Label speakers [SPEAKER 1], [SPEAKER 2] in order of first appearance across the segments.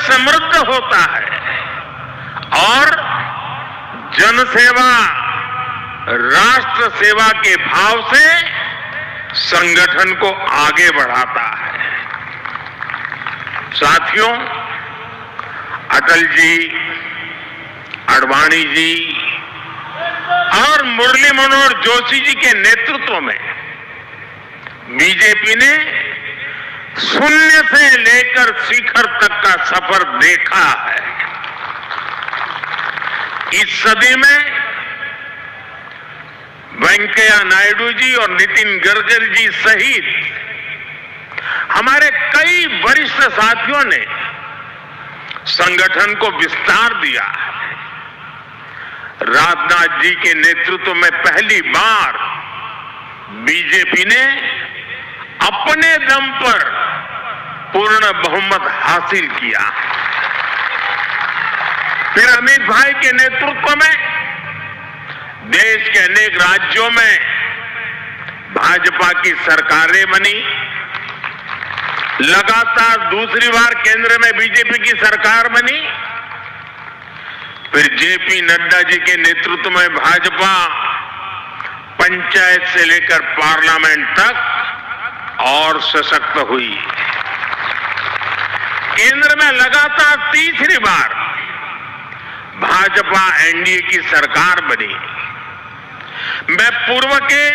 [SPEAKER 1] समृद्ध होता है और जनसेवा, राष्ट्र सेवा के भाव से संगठन को आगे बढ़ाता है। साथियों, अटल जी, आडवाणी जी और मुरली मनोहर जोशी जी के नेतृत्व में बीजेपी ने शून्य से लेकर शिखर तक का सफर देखा है। इस सदी में वेंकैया नायडू जी और नितिन गडकरी जी सहित हमारे कई वरिष्ठ साथियों ने संगठन को विस्तार दिया है। राजनाथ जी के नेतृत्व में पहली बार बीजेपी ने अपने दम पर पूर्ण बहुमत हासिल किया। फिर अमित भाई के नेतृत्व में देश के अनेक राज्यों में भाजपा की सरकारें बनी। लगातार दूसरी बार केंद्र में बीजेपी की सरकार बनी। फिर जेपी नड्डा जी के नेतृत्व में भाजपा पंचायत से लेकर पार्लियामेंट तक और सशक्त हुई। केंद्र में लगातार तीसरी बार भाजपा एनडीए की सरकार बनी। मैं पूर्व के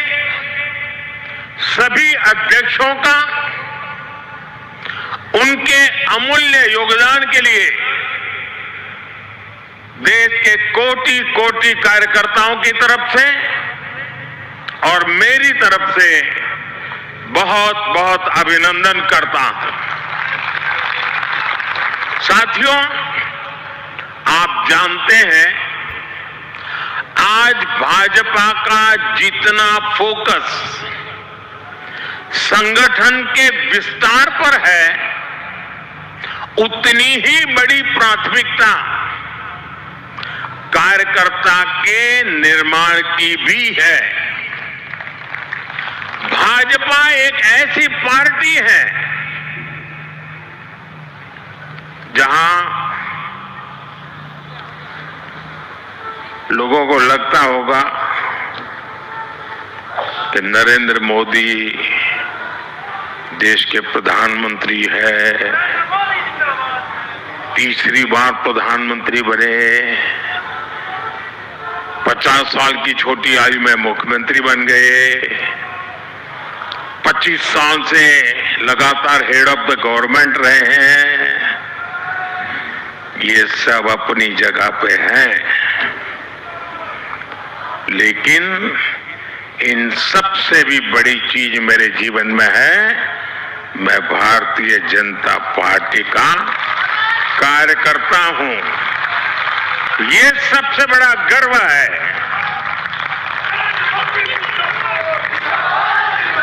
[SPEAKER 1] सभी अध्यक्षों का उनके अमूल्य योगदान के लिए देश के कोटि कोटि कार्यकर्ताओं की तरफ से और मेरी तरफ से बहुत बहुत अभिनंदन करता हूं। साथियों, आप जानते हैं आज भाजपा का जितना फोकस संगठन के विस्तार पर है, उतनी ही बड़ी प्राथमिकता कार्यकर्ता के निर्माण की भी है। भाजपा एक ऐसी पार्टी है जहां लोगों को लगता होगा कि नरेंद्र मोदी देश के प्रधानमंत्री है, तीसरी बार प्रधानमंत्री बने, 50 साल की छोटी आयु में मुख्यमंत्री बन गए, 25 साल से लगातार हेड ऑफ द गवर्नमेंट रहे हैं। ये सब अपनी जगह पे हैं, लेकिन इन सबसे भी बड़ी चीज मेरे जीवन में है, मैं भारतीय जनता पार्टी का कार्यकर्ता हूं। ये सबसे बड़ा गर्व है।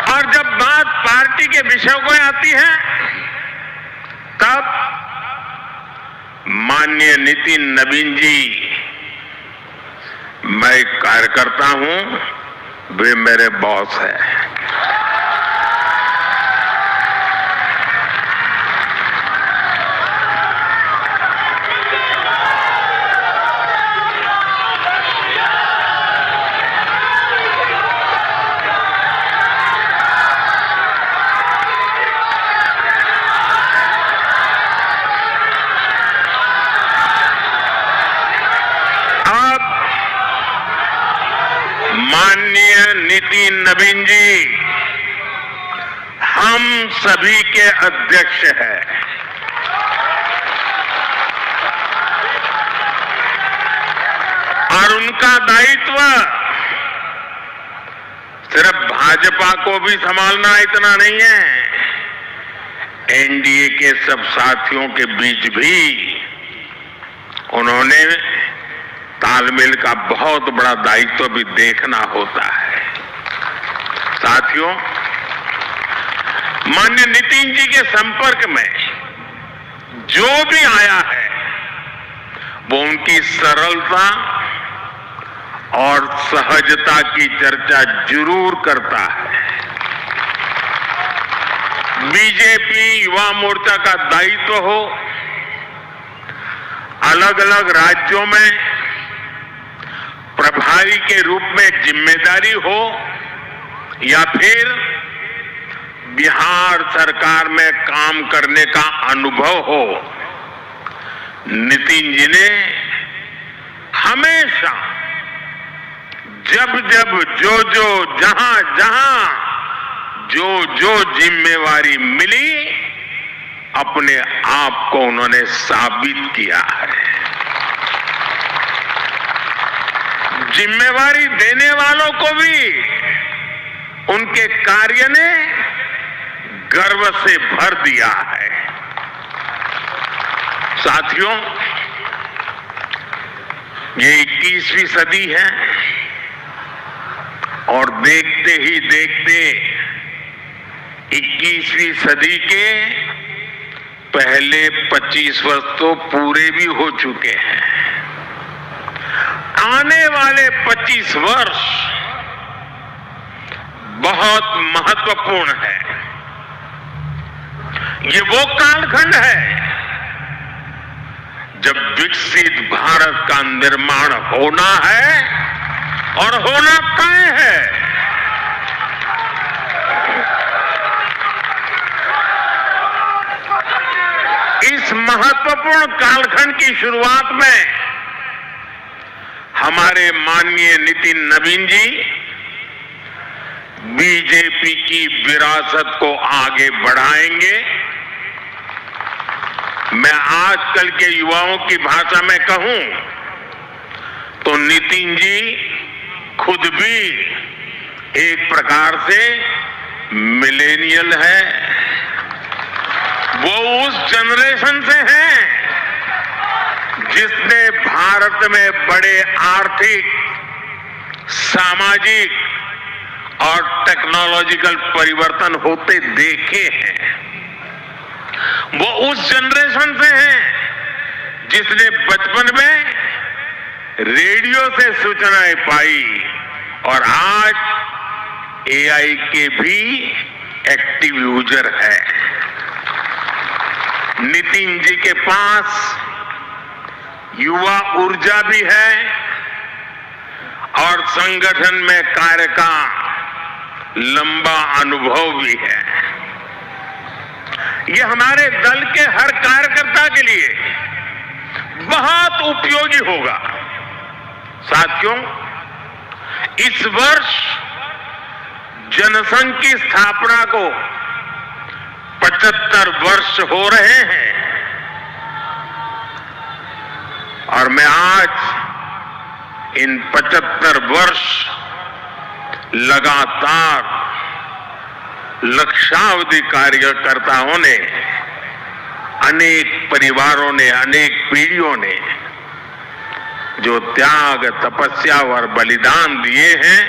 [SPEAKER 1] और जब बात पार्टी के विषयों को आती है, तब माननीय नितिन नवीन जी, मैं कार्यकर्ता हूं, वे मेरे बॉस हैं। माननीय नितिन नवीन जी हम सभी के अध्यक्ष हैं। और उनका दायित्व सिर्फ भाजपा को भी संभालना इतना नहीं है, एनडीए के सब साथियों के बीच भी उन्होंने तालमेल का बहुत बड़ा दायित्व भी देखना होता है। साथियों, माननीय नितिन जी के संपर्क में जो भी आया है वो उनकी सरलता और सहजता की चर्चा जरूर करता है। बीजेपी युवा मोर्चा का दायित्व हो, अलग अलग राज्यों में प्रभारी के रूप में जिम्मेदारी हो या फिर बिहार सरकार में काम करने का अनुभव हो, नितिन जी ने हमेशा जब जब जो जहां जो जिम्मेवारी मिली अपने आप को उन्होंने साबित किया है। जिम्मेवारी देने वालों को भी उनके कार्य ने गर्व से भर दिया है। साथियों, ये 21वीं सदी है और देखते ही देखते 21वीं सदी के पहले 25 वर्ष तो पूरे भी हो चुके हैं। आने वाले 25 वर्ष बहुत महत्वपूर्ण है। ये वो कालखंड है जब विकसित भारत का निर्माण होना है और होना तय है। इस महत्वपूर्ण कालखंड की शुरुआत में हमारे माननीय नितिन नवीन जी बीजेपी की विरासत को आगे बढ़ाएंगे। मैं आजकल के युवाओं की भाषा में कहूं तो नितिन जी खुद भी एक प्रकार से मिलेनियल है। वो उस जनरेशन से हैं जिसने भारत में बड़े आर्थिक, सामाजिक और टेक्नोलॉजिकल परिवर्तन होते देखे हैं। वो उस जनरेशन से हैं जिसने बचपन में रेडियो से सूचनाएं पाई और आज एआई के भी एक्टिव यूजर है। नितिन जी के पास युवा ऊर्जा भी है और संगठन में कार्य का लंबा अनुभव भी है। ये हमारे दल के हर कार्यकर्ता के लिए बहुत उपयोगी होगा। साथियों, इस वर्ष जनसंघ की स्थापना को 75 वर्ष हो रहे हैं और मैं आज इन 75 वर्ष लगातार लक्षावधि कार्यकर्ताओं ने, अनेक परिवारों ने, अनेक पीढ़ियों ने जो त्याग, तपस्या और बलिदान दिए हैं,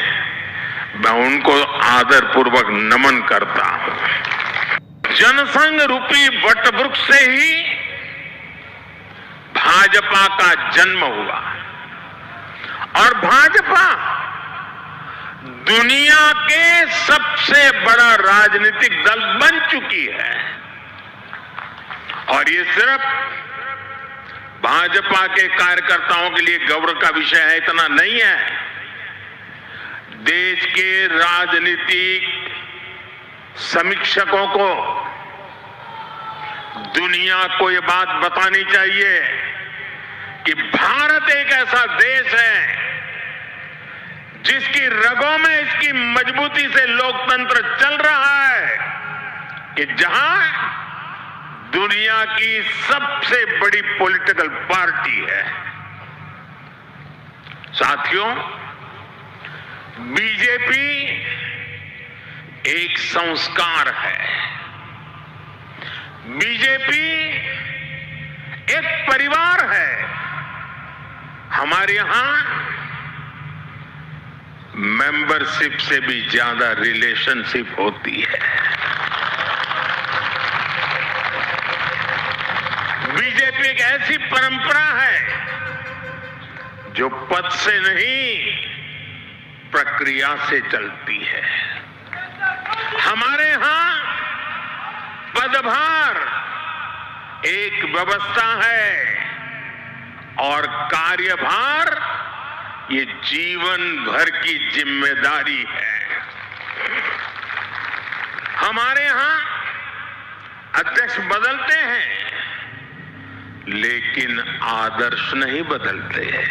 [SPEAKER 1] मैं उनको आदरपूर्वक नमन करता हूं। जनसंघ रूपी वटवृक्ष से ही भाजपा का जन्म हुआ और भाजपा दुनिया के सबसे बड़ा राजनीतिक दल बन चुकी है। और ये सिर्फ भाजपा के कार्यकर्ताओं के लिए गौरव का विषय है इतना नहीं है। देश के राजनीतिक समीक्षकों को दुनिया को ये बात बतानी चाहिए कि भारत एक ऐसा देश है जिसकी रगों में इसकी मजबूती से लोकतंत्र चल रहा है, कि जहां दुनिया की सबसे बड़ी पॉलिटिकल पार्टी है। साथियों, बीजेपी एक संस्कार है। बीजेपी एक परिवार है। हमारे यहां मेंबरशिप से भी ज्यादा रिलेशनशिप होती है। बीजेपी एक ऐसी परंपरा है जो पद से नहीं प्रक्रिया से चलती है। हमारे यहां पदभार एक व्यवस्था है और कार्यभार ये जीवन भर की जिम्मेदारी है। हमारे यहां अध्यक्ष बदलते हैं लेकिन आदर्श नहीं बदलते हैं।